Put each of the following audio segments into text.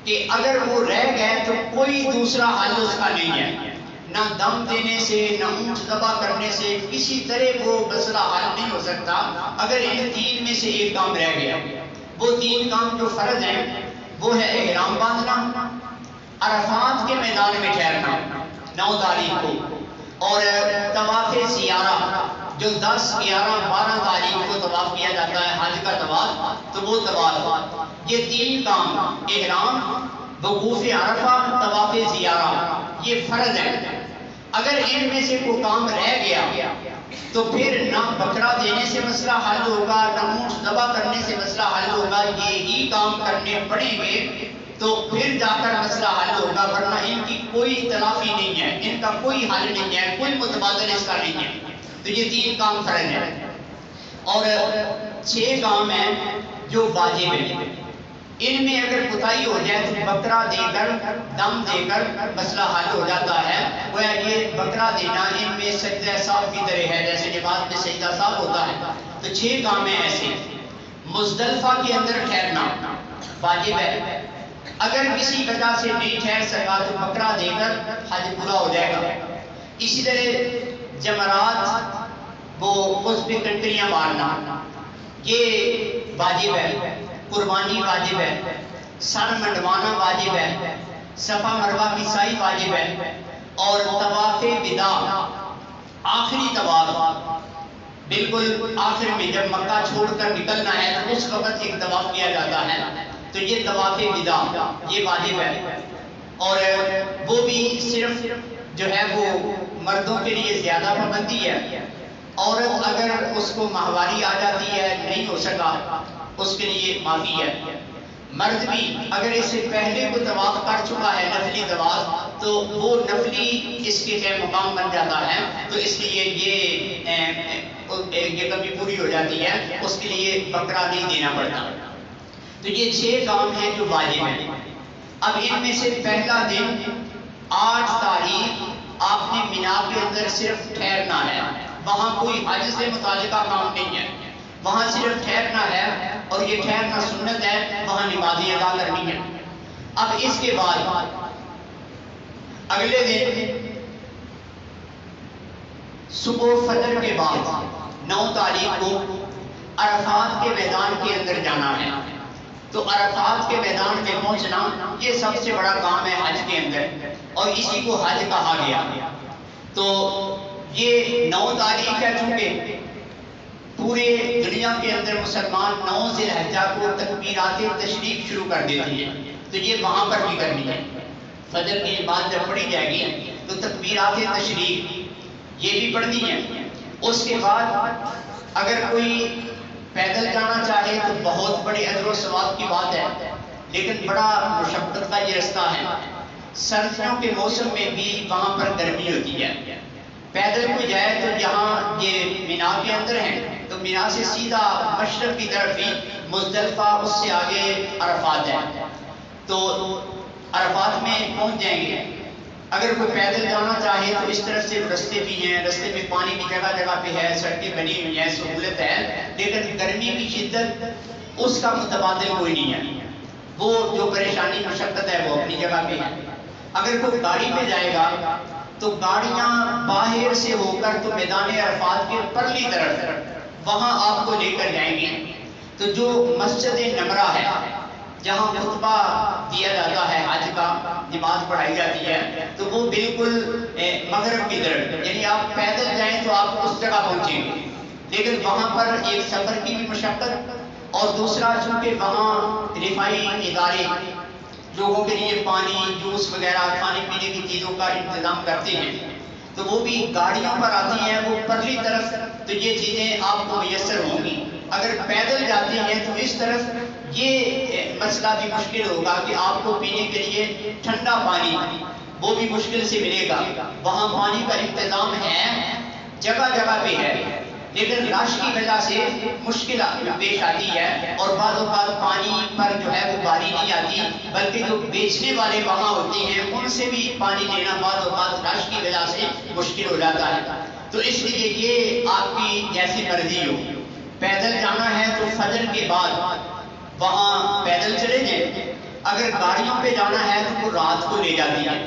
کہ اگر وہ رہ گئے تو کوئی دوسرا حل اس کا نہیں ہے، نہ دم دینے سے، نہ اونٹ ذبح کرنے سے، کسی طرح وہ مسئلہ حل نہیں ہو سکتا اگر ان تین میں سے ایک کام رہ گیا۔ وہ تین کام جو فرض ہیں وہ ہے احرام باندھنا، عرفات کے میدان میں ٹھہرنا 9 تاریخ کو، اور طواف زیارہ جو 10، 11، 12 تاریخ کو طواف کیا جاتا ہے حج کا طواف، تو وہ طواف، یہ تین کام احرام، وقوف عرفہ، طواف زیارہ، یہ فرض ہے۔ اگر ان میں سے کوئی کام رہ گیا تو پھر نہ بکرا دینے سے مسئلہ حل ہوگا، نہ اونٹ ذبح کرنے سے مسئلہ حل ہوگا، یہی کام کرنے پڑیں گے تو پھر جا کر مسئلہ حل ہوگا، ورنہ ان کی کوئی تلافی نہیں ہے، ان کا کوئی حل نہیں ہے، کوئی متبادل اس کا نہیں ہے۔ تو یہ تین کام فرض ہیں، اور 6 کام ہیں جو واجب ہیں۔ ان میں اگر کوتاہی ہو جائے تو بکرا دے کر، دم دے کر مسئلہ حل ہو جاتا ہے۔ وہ یہ بکرا دینا ان میں سجدہ صاحب کی طرح ہے، جیسے نماز میں سجدہ صاحب ہوتا ہے۔ تو 6 کام ہیں ایسے۔ مزدلفہ کے اندر ٹھہرنا واجب ہے، اگر کسی وجہ سے نہیں ٹھہر سکا تو بکرا دے کر حج پورا ہو جائے گا۔ اسی طرح جمرات، وہ اس پہ کنکریاں مارنا، یہ واجب ہے۔ قربانی واجب ہے، سر منڈوانا واجب ہے، صفا مروہ کی سعی واجب ہے، اور طواف وداع، آخری طواف، بالکل آخر میں جب مکہ چھوڑ کر نکلنا ہے تو اس وقت ایک طواف کیا جاتا ہے، تو یہ طواف وداع یہ واجب ہے۔ اور وہ بھی صرف جو ہے وہ مردوں کے لیے زیادہ پابندی ہے، عورت اگر اس کو ماہواری آ جاتی ہے، نہیں ہو سکا، اس کے لیے معافی ہے۔ مرد بھی اگر اس سے پہلے کوئی طواف کر چکا ہے نفلی طواف، تو وہ نفلی اس کے مقام بن جاتا ہے، تو اس لیے یہ کمی پوری ہو جاتی ہے، اس کے لیے بکرا نہیں دینا پڑتا۔ تو یہ 6 کام ہیں جو واجب ہیں۔ اب ان میں سے پہلا دن 8 تاریخ آپ نے مینا کے اندر صرف ٹھہرنا ہے، وہاں کوئی حج سے متعلقہ کام نہیں ہے، وہاں صرف ٹھہرنا ہے، اور یہ ٹھہرنا سنت ہے، وہاں نمازیں ادا کرنی ہے۔ اب اس کے بعد اگلے دن صبح فجر کے بعد 9 تاریخ کو عرفات کے میدان کے اندر جانا ہے۔ تو عرفات کے میدان میں پہنچنا یہ سب سے بڑا کام ہے حج کے اندر، اور اسی کو حج کہا گیا۔ تو یہ 9 تاریخ ہے، چونکہ پورے دنیا کے اندر مسلمان 9 ذی الحجہ کو تکبیرات تشریق شروع کر دیتی ہیں، تو یہ وہاں پر بھی کرنی ہے۔ فجر کی نماز جب پڑھی جائے گی تو تکبیرات تشریق یہ بھی پڑھنی ہے۔ اس کے بعد اگر کوئی پیدل جانا چاہے تو بہت بڑے اجر و ثواب کی بات ہے، لیکن بڑا مشقت کا یہ رستہ ہے۔ سردیوں کے موسم میں بھی وہاں پر گرمی ہوتی ہے، پیدل کوئی جائے تو یہاں یہ مینا کے اندر ہیں، تو مینا سے سیدھا مشرق کی طرف ہی مزدلفہ، اس سے آگے عرفات ہے، تو عرفات میں پہنچ جائیں گے۔ اگر کوئی پیدل جانا چاہے تو اس طرف سے رستے بھی ہیں، رستے میں پانی کی جگہ جگہ پہ ہے، سڑکیں بنی ہوئی ہیں، سہولت ہے، لیکن گرمی کی شدت اس کا متبادل کوئی نہیں ہے، وہ جو پریشانی مشقت ہے وہ اپنی جگہ پہ ہے۔ اگر کوئی گاڑی پہ جائے گا تو گاڑیاں باہر سے ہو کر تو میدان عرفات کے پرلی طرف وہاں آپ کو لے کر جائیں گے۔ تو جو مسجد نمرہ ہے جہاں خطبہ دیا جاتا ہے حج کا، نماز پڑھائی جاتی ہے، تو وہ بالکل مغرب کی طرف، یعنی آپ پیدل جائیں تو آپ اس جگہ پہنچیں گے، لیکن وہاں پر ایک سفر کی بھی مشقت، اور دوسرا چونکہ وہاں رفائی ادارے لوگوں کے لیے پانی، جوس وغیرہ کھانے پینے کی چیزوں کا انتظام کرتے ہیں، تو وہ بھی گاڑیوں پر آتی ہیں، وہ پرلی طرف، تو یہ چیزیں آپ کو میسر ہوں گی۔ اگر پیدل جاتے ہیں تو اس طرف یہ مسئلہ بھی مشکل ہوگا کہ آپ کو پینے کے لیے ٹھنڈا پانی وہ بھی مشکل سے ملے گا۔ وہاں پانی کا انتظام ہے، جگہ جگہ پہ ہے، لیکن رش کی وجہ سے مشکل پیش آتی ہے، اور بعض اوقات پانی پر جو ہے وہ باری نہیں آتی، بلکہ جو بیچنے والے وہاں ہوتے ہیں ان سے بھی پانی لینا بعض اوقات رش کی وجہ سے مشکل ہو جاتا ہے۔ تو اس لیے یہ آپ کی جیسی مرضی ہو، پیدل جانا ہے تو فجر کے بعد وہاں پیدل چلے جائیں، اگر گاڑیوں پہ جانا ہے تو وہ رات کو لے جاتی ہے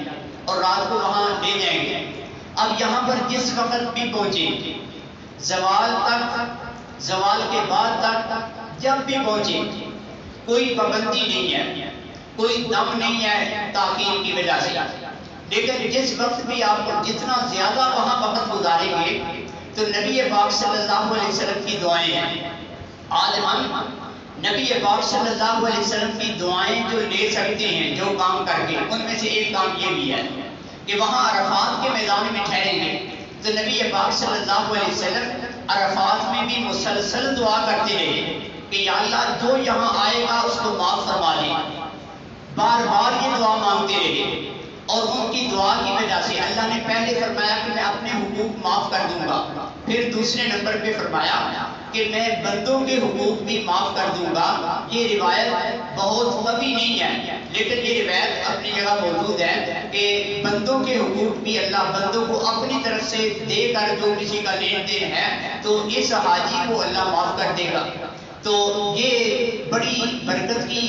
اور رات کو وہاں لے جائیں گے۔ اب یہاں پر جس وقت بھی پہنچے، زوال تک، زوال کے بعد تک جب بھی پہنچے، کوئی پابندی نہیں ہے، کوئی دم نہیں ہے تاخیر کی وجہ سے۔ لیکن جس وقت بھی آپ جتنا زیادہ وہاں وقت گزاریں گے تو نبی پاک صلی اللہ علیہ وسلم کی دعائیں ہیں۔ آج ہم نبی پاک صلی اللہ علیہ وسلم کی دعائیں جو لے سکتے ہیں جو کام کر کے، ان میں سے ایک کام یہ بھی ہے کہ وہاں عرفات کے میدان میں ٹھہریں گے تو نبی پاک صلی اللہ علیہ وسلم عرفات میں بھی مسلسل دعا کرتے رہے کہ یا اللہ جو یہاں آئے گا اس کو معاف فرما دے۔ بار بار یہ دعا مانگتے رہے اور ان کی دعا کی وجہ سے اللہ نے پہلے فرمایا کہ میں اپنے حقوق معاف کر دوں گا، پھر دوسرے نمبر پہ فرمایا کہ میں بندوں کے حقوق بھی معاف کر دوں گا۔ یہ روایت بہت قوی نہیں ہے لیکن یہ روایت اپنی جگہ موجود ہے کہ بندوں کے حقوق بھی اللہ بندوں کو اپنی طرف سے دے کر جو کسی کا لین دین ہے تو اس حاجی کو اللہ معاف کر دے گا۔ تو یہ بڑی برکت کی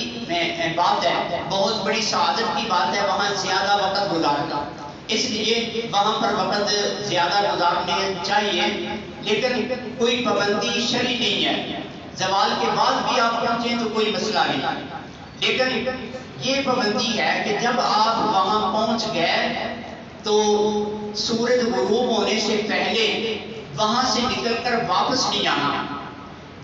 بات ہے، بہت بڑی سعادت کی بات ہے وہاں زیادہ وقت گزارنا، اس لیے وہاں پر وقت زیادہ گزارنے چاہیے، لیکن کوئی پابندی شرعی نہیں ہے۔ زوال کے بعد بھی آپ پہنچیں تو کوئی مسئلہ نہیں، لیکن یہ پابندی ہے کہ جب آپ وہاں پہنچ گئے تو سورج غروب ہونے سے پہلے وہاں سے نکل کر واپس نہیں آنا۔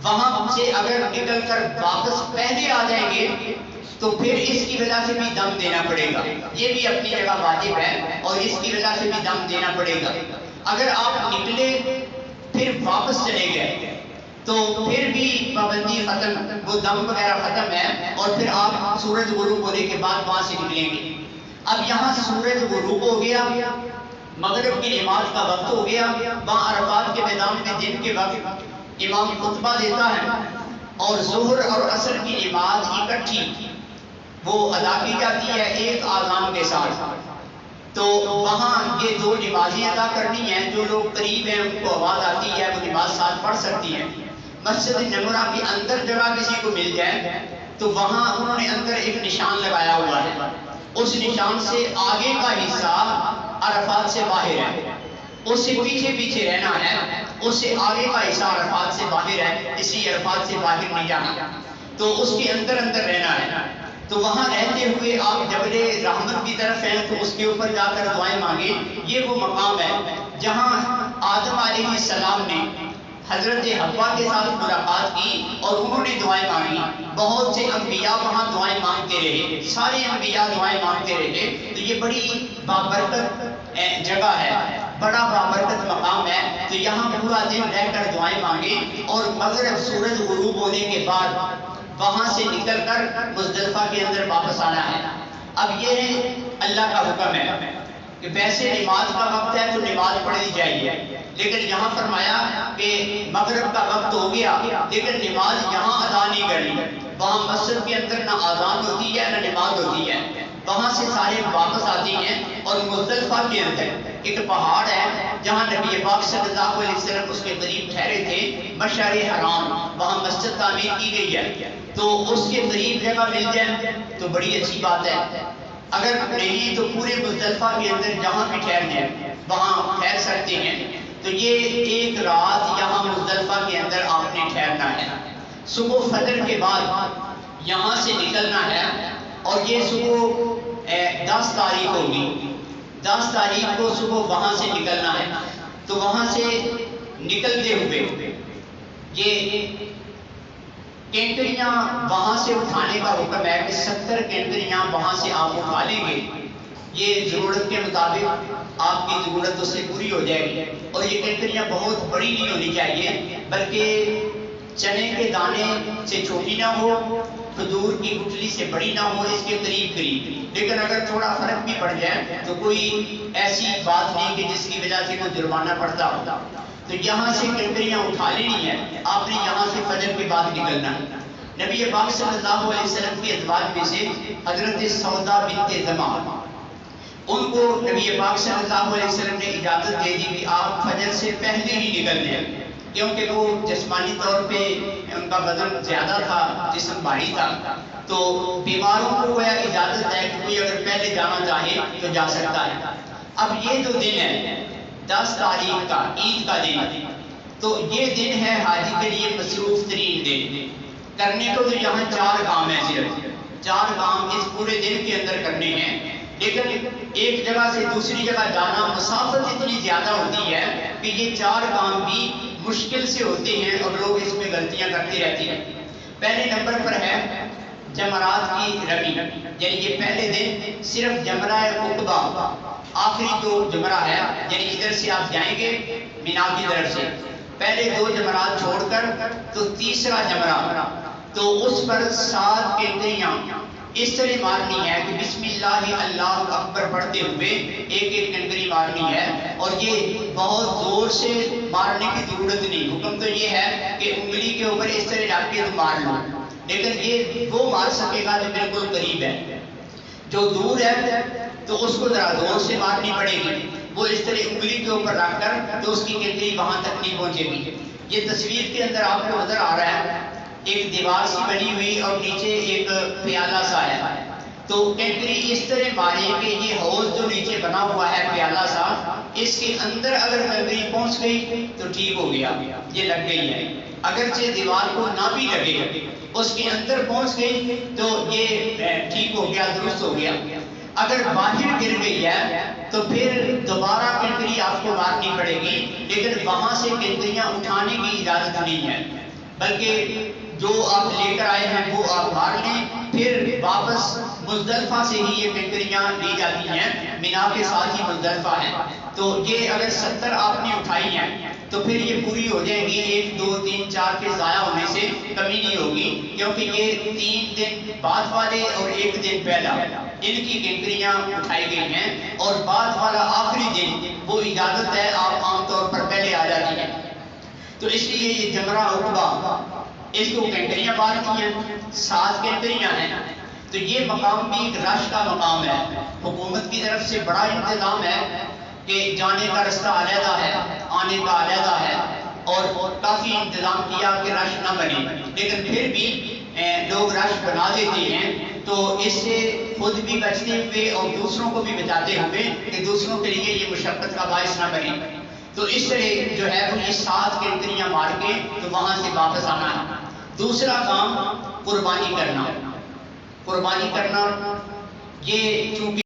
وہاں سے اگر نکل کر واپس پہلے آ جائیں گے تو پھر اس کی وجہ سے بھی دم دینا پڑے گا، یہ بھی اپنی جگہ واجب ہے اور اس کی وجہ سے بھی دم دینا پڑے گا۔ اگر آپ نکلے پھر واپس چلے گئے تو پھر بھی پابندی ختم، وہ دم وغیرہ ختم ہے اور پھر آپ سورج غروب ہونے کے بعد وہاں سے نکلیں گے۔ اب یہاں سورج غروب ہو گیا، مغرب کی نماز کا وقت ہو گیا، وہاں عرفات کے میدان میں دن کے وقت امام خطبہ دیتا ہے اور ظہر اور عصر کی نماز اکٹھی وہ ادا کی جاتی ہے ایک آذان کے ساتھ۔ تو وہاں یہ دو نمازیں ادا کرنی ہیں، جو لوگ قریب ہیں ان کو آواز آتی ہے وہ نماز ساتھ پڑھ سکتی ہیں۔ مسجد نمرہ کے اندر جگہ کسی کو مل جائے تو وہاں انہوں نے اندر ایک نشان لگایا ہوا ہے، اس نشان سے آگے کا حصہ عرفات سے باہر ہے، اس سے پیچھے پیچھے رہنا ہے، اس سے آگے کا حصہ عرفات سے باہر ہے، اس لیے عرفات سے باہر نہیں جانا، تو اس کے اندر اندر رہنا ہے۔ تو وہاں رہتے ہوئے آپ جبل رحمت کی طرف ہیں تو اس کے اوپر جا کر دعائیں مانگیں۔ یہ وہ مقام ہے جہاں آدم علیہ السلام نے حضرت حوا کے ساتھ ملاقات کی اور انہوں نے دعائیں مانگی۔ بہت سے انبیاء وہاں دعائیں مانگتے رہے، سارے انبیاء دعائیں مانگتے رہے، تو یہ بڑی بابرکت جگہ ہے، بڑا بابرکت مقام ہے۔ تو یہاں پورا دن رہ کر دعائیں مانگیں اور مغرب سورج غروب ہونے کے بعد وہاں سے نکل کر مزدلفہ کے اندر واپس آنا ہے۔ اب یہ اللہ کا حکم ہے کہ ویسے نماز کا وقت ہے تو نماز پڑھنی چاہیے، لیکن یہاں فرمایا کہ مغرب کا وقت ہو گیا لیکن نماز یہاں ادا نہیں کرنی۔ وہاں مسجد کے اندر نہ آذان ہوتی ہے نہ نماز ہوتی ہے، وہاں سے سارے واپس آتی ہیں اور مزدلفہ کے اندر ایک پہاڑ ہے جہاں نبی پاک صلی اللہ علیہ وسلم اس کے قریب ٹھہرے تھے، مشعر حرام، وہاں مسجد تعمیر کی گئی ہے، تو اس کے قریب جگہ مل جائے تو بڑی اچھی بات ہے، اگر نہیں تو پورے مزدلفہ کے اندر جہاں بھی ٹھہر جائیں وہاں ٹھہر سکتے ہیں۔ تو یہ ایک رات یہاں مزدلفہ کے اندر آپ نے ٹھہرنا ہے، صبح فجر کے بعد یہاں سے نکلنا ہے اور یہ صبح 10 تاریخ ہوگی، 10 تاریخ کو صبح وہاں سے نکلنا ہے۔ تو وہاں سے نکلتے ہوئے یہ کینکریاں وہاں سے اٹھانے کا حکم ہے کہ 70 کینکریاں وہاں سے آپ اٹھا لیں گے، یہ ضرورت کے مطابق آپ کی ضرورت اس سے پوری ہو جائے گی، اور یہ کینکریاں بہت بڑی نہیں ہونی چاہیے بلکہ چنے کے دانے سے چھوٹی نہ ہو، کھجور کی گٹھلی سے بڑی نہ ہو، اس کے قریب قریب، لیکن اگر تھوڑا فرق بھی پڑ جائے تو کوئی ایسی بات نہیں کہ جس کی وجہ سے کوئی جرمانہ پڑتا ہوتا۔ تو یہاں سے کینکریاں اٹھا لینی ہے، آپ نے یہاں سے فجر کے بعد نکلنا ہے۔ نبی پاک صلی اللہ علیہ وسلم کی ازواج میں سے حضرت سودا بنت زمعہ، ان کو نبی پاک صلی اللہ علیہ وسلم نے اجازت دے دی کہ آپ فجر سے پہلے ہی نکل جائیں، کیونکہ وہ جسمانی طور پہ ان کا وزن زیادہ تھا، جسم بھاری تھا، تو بیماروں کو گویا اجازت ہے کہ کوئی اگر پہلے جانا چاہے تو جا سکتا ہے۔ اب یہ جو دن ہے 10 تاریخ کا عید کا دن، تو یہ دن ہے حاجی کے لیے مصروف ترین دن۔ کرنے کو تو یہاں 4 کام ہیں، صرف 4 کام اس پورے دن کے اندر کرنے ہیں، لیکن ایک جگہ سے دوسری جگہ جانا مسافت اتنی زیادہ ہوتی ہے کہ یہ 4 کام بھی مشکل سے ہوتے ہیں اور لوگ اس میں غلطیاں کرتے رہتے ہیں۔ پہلے نمبر پر ہے جمرات کی رمی، یعنی یہ پہلے دن صرف جمرہ عقبہ، آخری جو جمرہ ہے، یعنی ادھر سے آپ جائیں گے مینا کی طرف سے، پہلے 2 جمرات چھوڑ کر تو تیسرا جمرہ، تو اس پر 7 کینکریاں اس طرح مارنی ہے کہ بسم اللہ اللہ اکبر پڑھتے ہوئے ایک ایک کنکری مارنی ہے، اور یہ بہت زور سے مارنے کی ضرورت نہیں، حکم تو یہ ہے کہ انگلی کے اوپر اس طرح رکھ کے تو مار لو، لیکن یہ وہ مار سکے گا جو بالکل قریب ہے، جو دور ہے تو اس کو ذرا زور سے مارنی پڑے گی، وہ اس طرح انگلی کے اوپر رکھ کر تو اس کی کنکری وہاں تک نہیں پہنچے گی۔ یہ تصویر کے اندر آپ کو نظر آ رہا ہے ایک دیوار سی بنی ہوئی اور نیچے ایک پیالہ سا ہے، تو کنکری اس طرح مارے کہ یہ حوض جو نیچے بنا ہوا ہے پیالہ سا، اس کے اندر اگر کنکری پہنچ گئی تو ٹھیک ہو گیا، یہ لگ گئی ہے، اگرچہ دیوار کو نہ بھی لگے اس کے اندر پہنچ گئی تو یہ ٹھیک ہو گیا، درست ہو گیا۔ اگر باہر گر گئی ہے تو پھر دوبارہ کنکری آپ کو مارنی پڑے گی، لیکن وہاں سے کنکریاں اٹھانے کی اجازت نہیں ہے، بلکہ جو آپ لے کر آئے ہیں وہ آپ مار لیں، پھر واپس مزدلفہ سے ہی یہ کنکریاں لی جاتی ہیں، مینا کے ساتھ ہی مزدلفہ ہے، تو یہ اگر 70 آپ نے اٹھائی ہیں تو پھر یہ پوری ہو جائیں گی، 1 2 3 4 کے ضائع ہونے سے کمی نہیں ہوگی، کیونکہ یہ 3 دن بعد والے اور 1 دن پہلا ان کی کنکریاں اٹھائی گئی ہیں، اور بعد والا آخری دن وہ اجازت ہے، آپ عام طور پر پہلے آ جاتی ہیں، تو اس لیے یہ جمرہ عقبہ اس کو کنکریاں مارتی ہیں، 7 کنکریاں ہیں، تو یہ مقام بھی ایک رش کا مقام ہے، حکومت کی طرف سے بڑا انتظام ہے کہ جانے کا رستہ علیحدہ ہے، آنے کا علیحدہ ہے، اور کافی انتظام کیا کہ رش نہ بنے، لیکن پھر بھی لوگ رش بنا دیتے ہیں، تو اس سے خود بھی بچتے ہوئے اور دوسروں کو بھی بچاتے ہوئے کہ دوسروں کے لیے یہ مشقت کا باعث نہ بنے، تو اس طرح جو ہے وہ یہ 7 کنکریاں مار کے تو وہاں سے واپس آنا ہے۔ دوسرا کام قربانی کرنا، قربانی کرنا یہ چونکہ